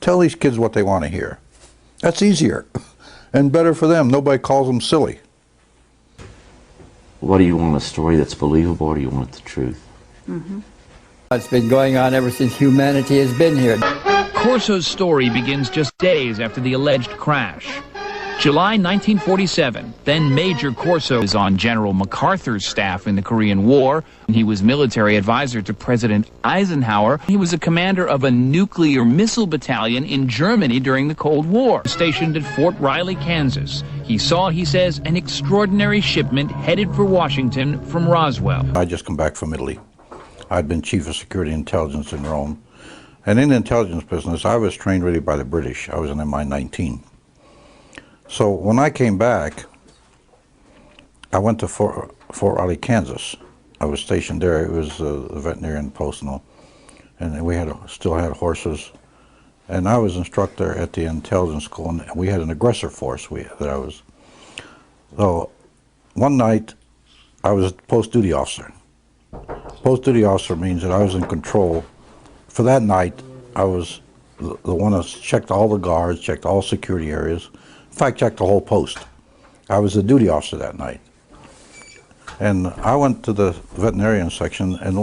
Tell these kids what they want to hear. That's easier and better for them. Nobody calls them silly. What do you want, a story that's believable, or do you want the truth? It's been going on ever since humanity has been here. Corso's story begins just days after the alleged crash. July 1947, then Major Corso is on General MacArthur's staff in the Korean War. He was military advisor to President Eisenhower. He was a commander of a nuclear missile battalion in Germany during the Cold War, stationed at Fort Riley, Kansas. He saw, he says, an extraordinary shipment headed for Washington from Roswell. I just come back from Italy. I'd been chief of security intelligence in Rome. And in the intelligence business, I was trained really by the British. I was an MI-19. So when I came back, I went to Fort Riley, Kansas. I was stationed there. It was a veterinarian post, and we still had horses. And I was instructor at the intelligence school, and we had an aggressor force So one night, I was a post-duty officer. Post-duty officer means that I was in control. For that night, I was the one that checked all the guards, checked all security areas. In fact, checked the whole post. I was the duty officer that night. And I went to the veterinarian section, and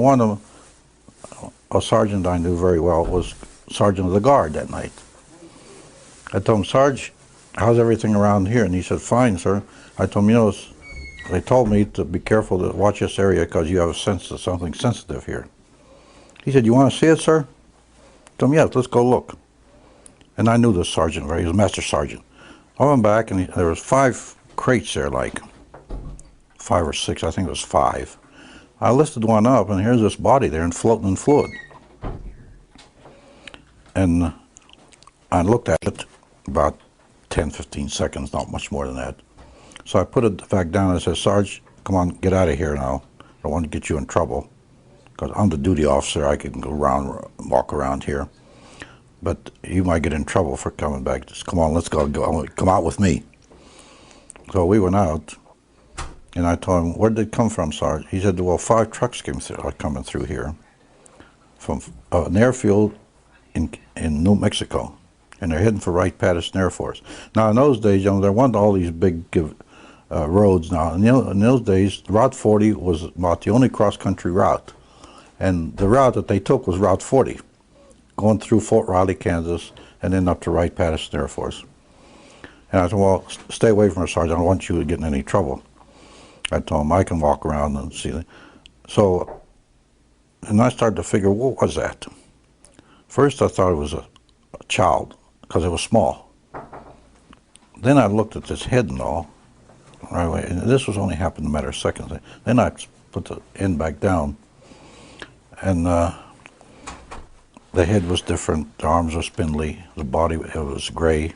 a sergeant I knew very well was sergeant of the guard that night. I told him, Sarge, how's everything around here? And he said, fine, sir. I told him, they told me to be careful to watch this area because you have a sense of something sensitive here. He said, you want to see it, sir? I told him, yes, let's go look. And I knew this sergeant, he was a master sergeant. I went back, and there was 5 crates there, like 5 or 6, I think it was 5. I lifted one up, and here's this body there and floating in fluid. And I looked at it about 10, 15 seconds, not much more than that. So I put it back down and I said, Sarge, come on, get out of here now. I don't want to get you in trouble. Because I'm the duty officer, I can go around, walk around here. But you might get in trouble for coming back. Just come on, let's go. Come out with me. So we went out, and I told him, where did it come from, Sarge? He said, well, 5 trucks are coming through here from an airfield in New Mexico, and they're heading for Wright-Patterson Air Force. Now, in those days, there weren't all these big roads now. In those days, Route 40 was about the only cross-country route, and the route that they took was Route 40. Going through Fort Riley, Kansas, and then up to Wright-Patterson Air Force. And I said, well, stay away from her, Sergeant. I don't want you to get in any trouble. I told him I can walk around and see. So, and I started to figure, what was that? First, I thought it was a child, because it was small. Then I looked at this head and all, right away, and this was only happened in a matter of seconds. Then I put the end back down, and the head was different, the arms were spindly, the body it was gray.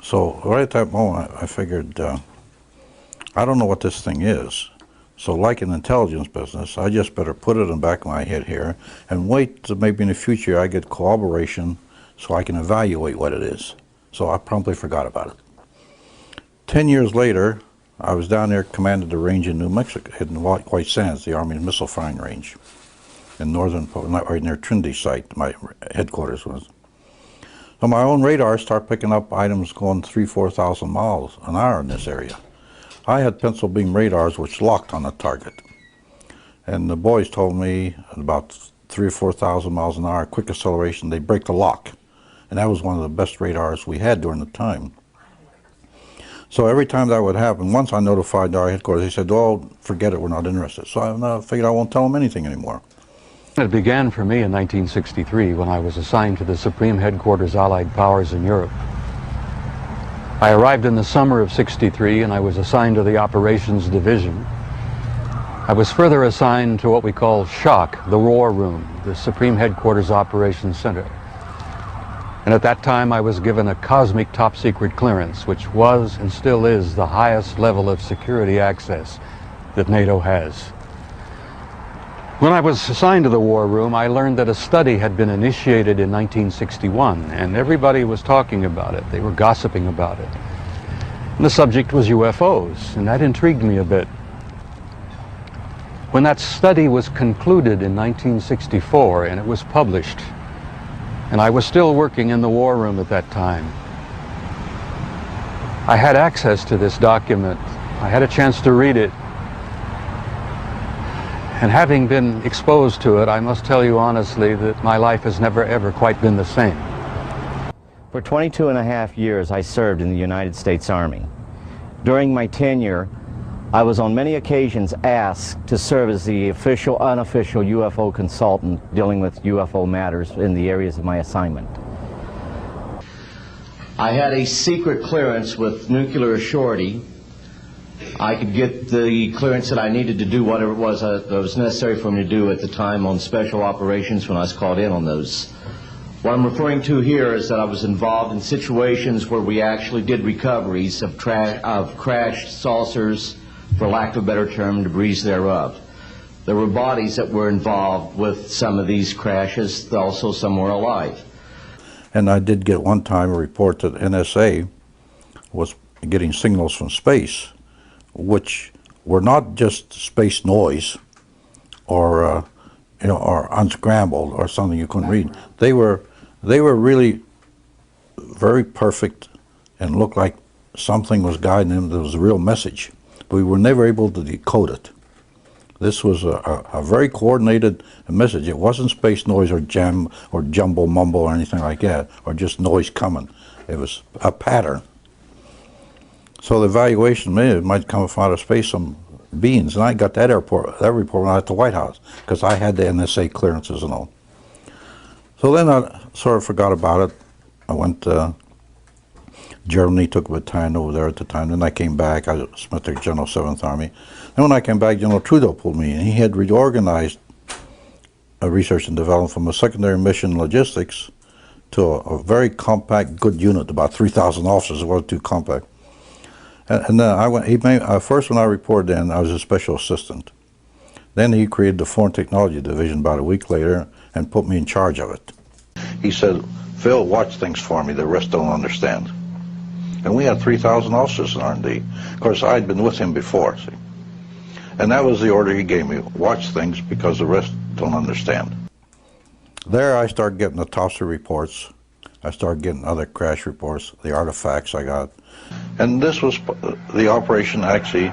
So right at that moment, I figured, I don't know what this thing is. So like in the intelligence business, I just better put it in the back of my head here and wait till maybe in the future I get corroboration so I can evaluate what it is. So I promptly forgot about it. 10 years later, I was down there, commanded the range in New Mexico, in White Sands, the Army missile firing range. In northern, right near Trinity site, my headquarters was. So my own radars start picking up items going 3,000 to 4,000 miles an hour in this area. I had pencil beam radars which locked on the target. And the boys told me about 3,000 or 4,000 miles an hour, quick acceleration, they break the lock. And that was one of the best radars we had during the time. So every time that would happen, once I notified our headquarters, they said, oh, forget it, we're not interested. So I figured I won't tell them anything anymore. It began for me in 1963 when I was assigned to the Supreme Headquarters Allied Powers in Europe. I arrived in the summer of '63 and I was assigned to the Operations Division. I was further assigned to what we call SHOC, the War Room, the Supreme Headquarters Operations Center. And at that time I was given a cosmic top secret clearance, which was and still is the highest level of security access that NATO has. When I was assigned to the War Room, I learned that a study had been initiated in 1961, and everybody was talking about it. They were gossiping about it. And the subject was UFOs, and that intrigued me a bit. When that study was concluded in 1964 and it was published, and I was still working in the war room at that time. I had access to this document. I had a chance to read it. And having been exposed to it, I must tell you honestly that my life has never ever quite been the same. For 22 and a half years, I served in the United States Army. During my tenure, I was on many occasions asked to serve as the official, unofficial UFO consultant dealing with UFO matters in the areas of my assignment. I had a secret clearance with nuclear assurity. I could get the clearance that I needed to do whatever it was that was necessary for me to do at the time on special operations when I was called in on those. What I'm referring to here is that I was involved in situations where we actually did recoveries of crashed saucers, for lack of a better term, debris thereof. There were bodies that were involved with some of these crashes, also some were alive. And I did get one time a report that NSA was getting signals from space, which were not just space noise or or unscrambled or something you couldn't read. They were really very perfect and looked like something was guiding them. There was a real message, but we were never able to decode it. This was a very coordinated message. It wasn't space noise or jam or jumble mumble or anything like that, or just noise coming. It was a pattern. So the evaluation might come from outer space, some beings, and I got that report when I was at the White House, because I had the NSA clearances and all. So then I sort of forgot about it. I went to Germany, took a battalion over there at the time. Then I came back. I was with the General 7th Army. And when I came back, General Trudeau pulled me in. He had reorganized research and development from a secondary mission logistics to a very compact, good unit, about 3,000 officers. It wasn't too compact. And then I went. He made first when I reported in, I was a special assistant. Then he created the Foreign Technology Division about a week later and put me in charge of it. He said, "Phil, watch things for me. The rest don't understand." And we had 3,000 officers in R&D. Of course, I'd been with him before, see. And that was the order he gave me: watch things because the rest don't understand. There I started getting the Topsy reports. I started getting other crash reports, the artifacts I got. And this was the operation, actually,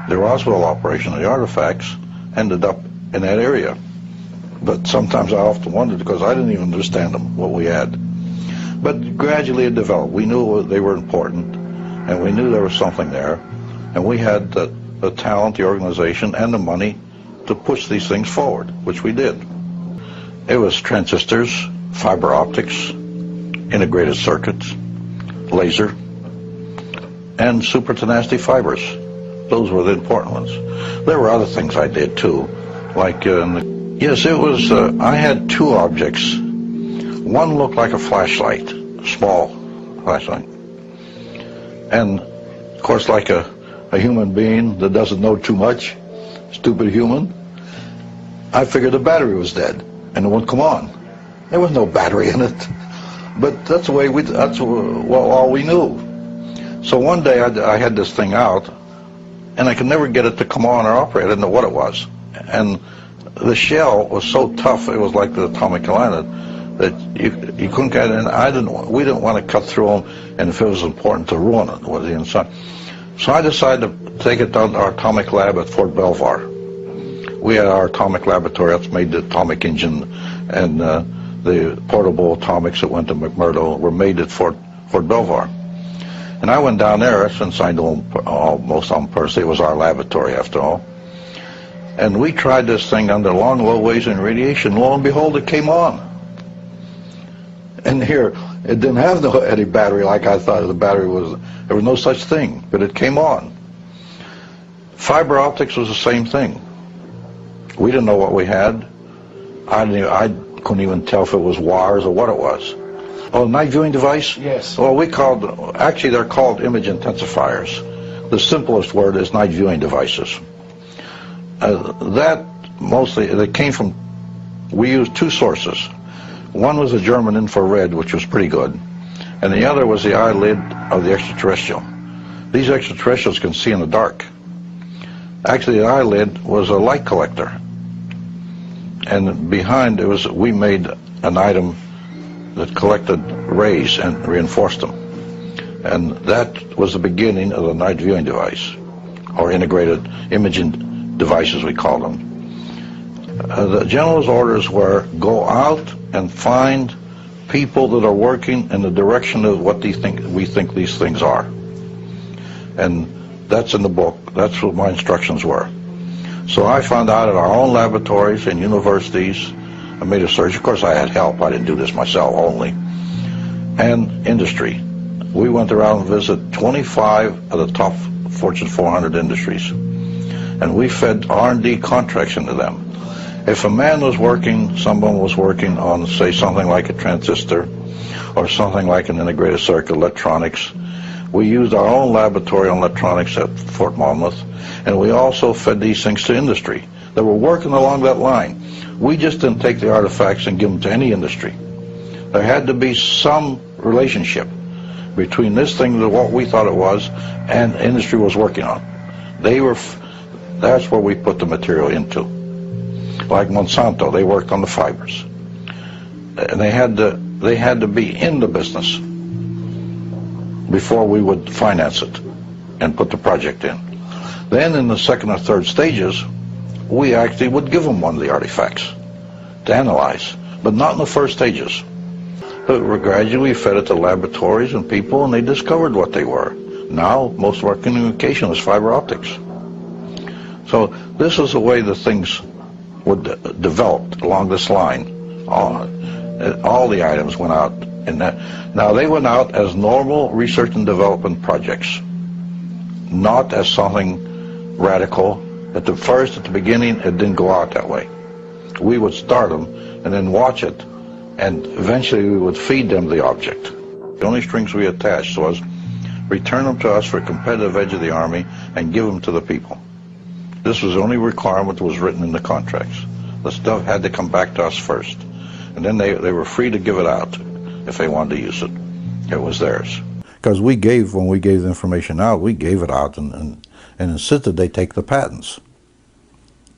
the Roswell operation, the artifacts ended up in that area. But sometimes I often wondered, because I didn't even understand them, what we had. But gradually it developed. We knew they were important, and we knew there was something there. And we had the talent, the organization, and the money to push these things forward, which we did. It was transistors, fiber optics, integrated circuits, laser, and super tenacity fibers. Those were the important ones. There were other things I did too, like yes, it was. I had two objects. One looked like a flashlight, a small flashlight, and of course, like a human being that doesn't know too much, stupid human, I figured the battery was dead, and it wouldn't come on. There was no battery in it, but that's the way that's all we knew. So one day I had this thing out, and I could never get it to come on or operate. I didn't know what it was. And the shell was so tough, it was like the atomic atlanta, that you couldn't get it in. We didn't want to cut through them, and if it was important to ruin it, was the inside. So I decided to take it down to our atomic lab at Fort Belvoir. We had our atomic laboratory that's made the atomic engine, and the portable atomics that went to McMurdo were made at Fort Belvoir. And I went down there, since I knew most of them personally. It was our laboratory after all. And we tried this thing under long, low waves in radiation. Lo and behold, it came on. And here, it didn't have any battery like I thought the battery was. There was no such thing, but it came on. Fiber optics was the same thing. We didn't know what we had. I couldn't even tell if it was wires or what it was. Oh, night viewing device? Yes. Well, actually they're called image intensifiers. The simplest word is night viewing devices. That mostly, they came from, we used two sources. One was the German infrared, which was pretty good, and the other was the eyelid of the extraterrestrial. These extraterrestrials can see in the dark. Actually, the eyelid was a light collector, and behind it was, we made an item that collected rays and reinforced them. And that was the beginning of the night viewing device, or integrated imaging devices, we call them. The general's orders were go out and find people that are working in the direction of what we think these things are. And that's in the book. That's what my instructions were. So I found out at our own laboratories and universities. I made a search. Of course, I had help. I didn't do this myself only. And industry. We went around and visited 25 of the top Fortune 400 industries. And we fed R&D contracts into them. If a man was working, someone was working on, say, something like a transistor or something like an integrated circuit, electronics, we used our own laboratory on electronics at Fort Monmouth, and we also fed these things to industry that were working along that line. We just didn't take the artifacts and give them to any industry. There had to be some relationship between this thing and what we thought it was and industry was working on. That's where we put the material into. Like Monsanto, they worked on the fibers. And they had to be in the business before we would finance it and put the project in. Then in the second or third stages, we actually would give them one of the artifacts to analyze, but not in the first stages. But gradually fed it to laboratories and people, and they discovered what they were. Now, most of our communication is fiber optics. So this is the way the things would develop along this line. All the items went out in that. Now, they went out as normal research and development projects, not as something radical. At the beginning, it didn't go out that way. We would start them and then watch it, and eventually we would feed them the object. The only strings we attached was return them to us for a competitive edge of the Army and give them to the people. This was the only requirement that was written in the contracts. The stuff had to come back to us first, and then they were free to give it out if they wanted to use it. It was theirs. Because when we gave the information out, we gave it out and insisted they take the patents.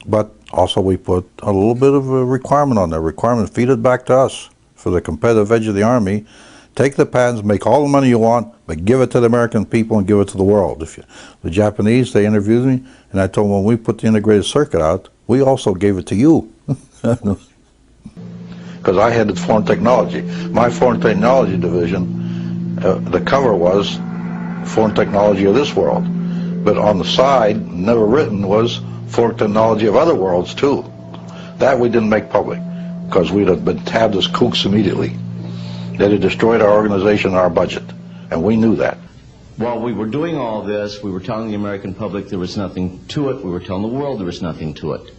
But also we put a little bit of a requirement on there. Requirement, feed it back to us for the competitive edge of the Army. Take the patents, make all the money you want, but give it to the American people and give it to the world. The Japanese, they interviewed me, and I told them when we put the integrated circuit out, we also gave it to you. Because I had the foreign technology. My foreign technology division, the cover was foreign technology of this world. But on the side, never written, was foreign technology of other worlds too. That we didn't make public, because we'd have been tabbed as kooks immediately. That had destroyed our organization and our budget, and we knew that. While we were doing all this, we were telling the American public there was nothing to it. We were telling the world there was nothing to it.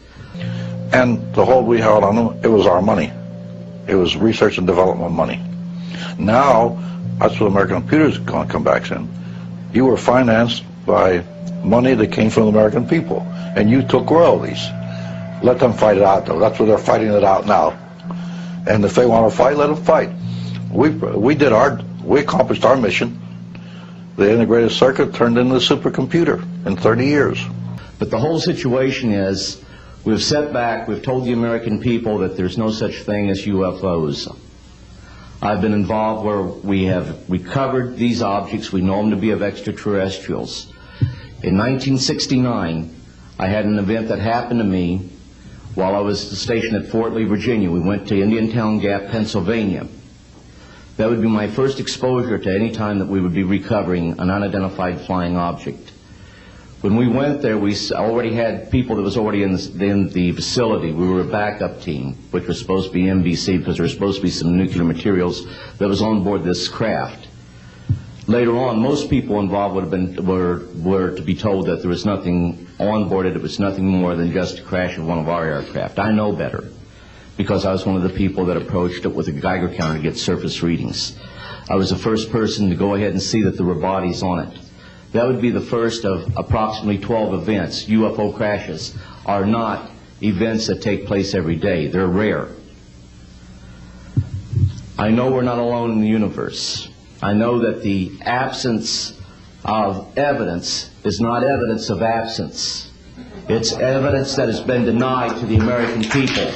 And the hold we held on them, it was our money. It was research and development money. Now, that's what American Computers is going to come back in. You were financed by money that came from the American people, and you took royalties. Let them fight it out, though. That's what they're fighting it out now. And if they want to fight, let them fight. We accomplished our mission. The integrated circuit turned into a supercomputer in 30 years. But the whole situation is, we've set back, we've told the American people that there's no such thing as UFOs. I've been involved where we have recovered these objects. We know them to be of extraterrestrials. In 1969, I had an event that happened to me while I was stationed at Fort Lee, Virginia. We went to Indiantown Gap, Pennsylvania. That would be my first exposure to any time that we would be recovering an unidentified flying object. When we went there, we already had people that was already in the facility. We were a backup team, which was supposed to be MBC, because there was supposed to be some nuclear materials that was on board this craft. Later on, most people involved were to be told that there was nothing on board it. It was nothing more than just a crash of one of our aircraft. I know better, because I was one of the people that approached it with a Geiger counter to get surface readings. I was the first person to go ahead and see that there were bodies on it. That would be the first of approximately 12 events. UFO crashes are not events that take place every day. They're rare. I know we're not alone in the universe. I know that the absence of evidence is not evidence of absence. It's evidence that has been denied to the American people.